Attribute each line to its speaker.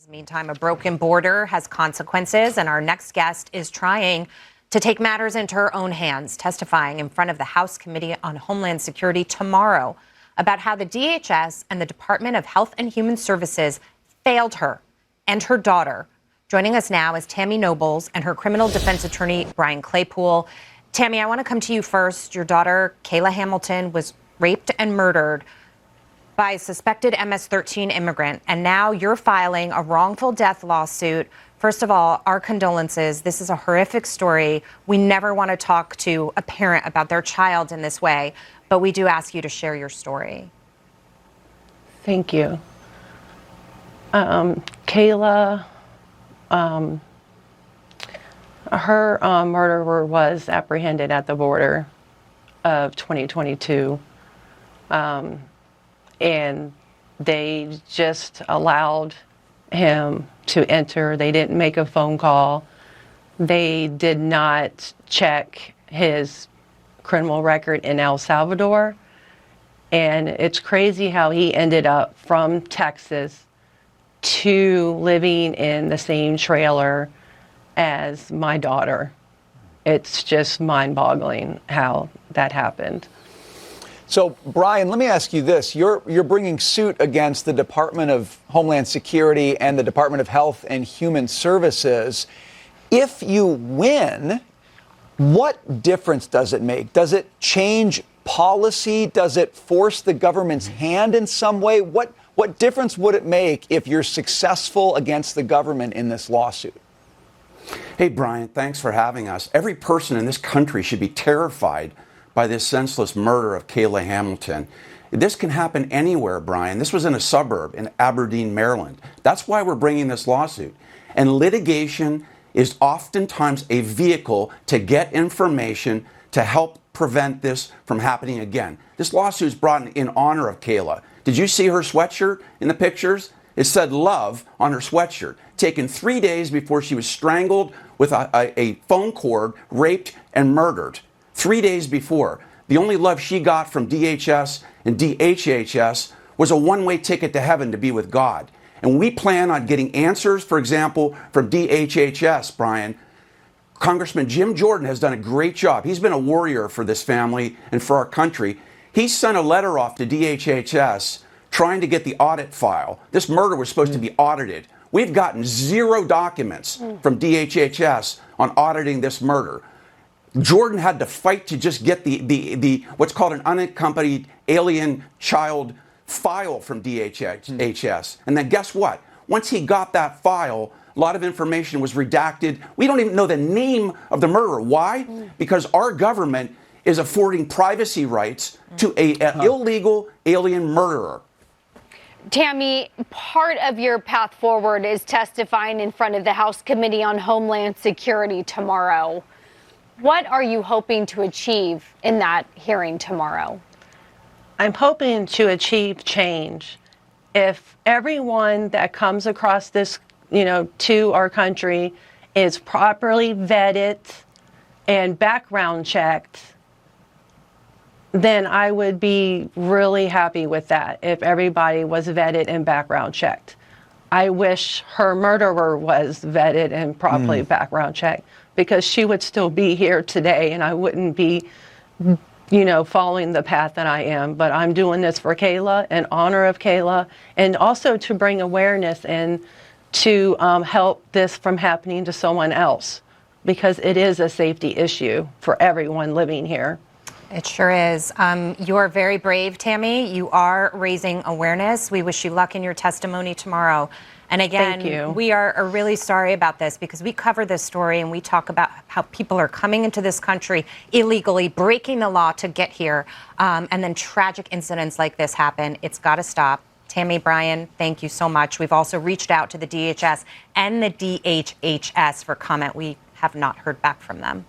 Speaker 1: Meantime, a broken border has consequences, and our next guest is trying to take matters into her own hands, testifying in front of the House Committee on Homeland Security tomorrow about how the DHS and the Department of Health and Human Services failed her and her daughter. Joining us now is Tammy Nobles and her criminal defense attorney, Brian Claypool. Tammy, I want to come to you first. Your daughter, Kayla Hamilton, was raped and murdered by a suspected MS-13 immigrant, and now you're filing a wrongful death lawsuit. First of all, our condolences. This is a horrific story. We never want to talk to a parent about their child in this way, but we do ask you to share your story.
Speaker 2: Thank you. Kayla, her murderer was apprehended at the border of 2022. And they just allowed him to enter. They didn't make a phone call. They did not check his criminal record in El Salvador. And it's crazy how he ended up from Texas to living in the same trailer as my daughter. It's just mind-boggling how that happened.
Speaker 3: So, Brian, let me ask you this. You're bringing suit against the Department of Homeland Security and the Department of Health and Human Services. If you win, what difference does it make? Does it change policy? Does it force the government's hand in some way? What difference would it make if you're successful against the government in this lawsuit?
Speaker 4: Hey, Brian, thanks for having us. Every person in this country should be terrified by this senseless murder of Kayla Hamilton. This can happen anywhere, Brian. This was in a suburb in Aberdeen, Maryland. That's why we're bringing this lawsuit. And litigation is oftentimes a vehicle to get information to help prevent this from happening again. This lawsuit is brought in honor of Kayla. Did you see her sweatshirt in the pictures? It said love on her sweatshirt. Taken 3 days before she was strangled with a phone cord, raped, and murdered. 3 days before. The only love she got from DHS and DHHS was a one-way ticket to heaven to be with God. And we plan on getting answers, for example, from DHHS, Brian. Congressman Jim Jordan has done a great job. He's been a warrior for this family and for our country. He sent a letter off to DHHS trying to get the audit file. This murder was supposed to be audited. We've gotten 0 documents from DHHS on auditing this murder. Jordan had to fight to just get the what's called an unaccompanied alien child file from DHHS. And then guess what? Once he got that file, a lot of information was redacted. We don't even know the name of the murderer. Why? Because our government is affording privacy rights to an illegal alien murderer.
Speaker 5: Tammy, part of your path forward is testifying in front of the House Committee on Homeland Security tomorrow. What are you hoping to achieve in that hearing tomorrow?
Speaker 2: I'm hoping to achieve change. If everyone that comes across this, to our country is properly vetted and background checked, then I would be really happy with that if everybody was vetted and background checked. I wish her murderer was vetted and properly background checked, because she would still be here today and I wouldn't be, following the path that I am. But I'm doing this for Kayla, in honor of Kayla, and also to bring awareness and to help this from happening to someone else, because it is a safety issue for everyone living here.
Speaker 1: It sure is. You are very brave, Tammy. You are raising awareness. We wish you luck in your testimony tomorrow. And again, we are really sorry about this, because we cover this story and we talk about how people are coming into this country illegally, breaking the law to get here, and then tragic incidents like this happen. It's got to stop. Tammy, Brian, thank you so much. We've also reached out to the DHS and the DHHS for comment. We have not heard back from them.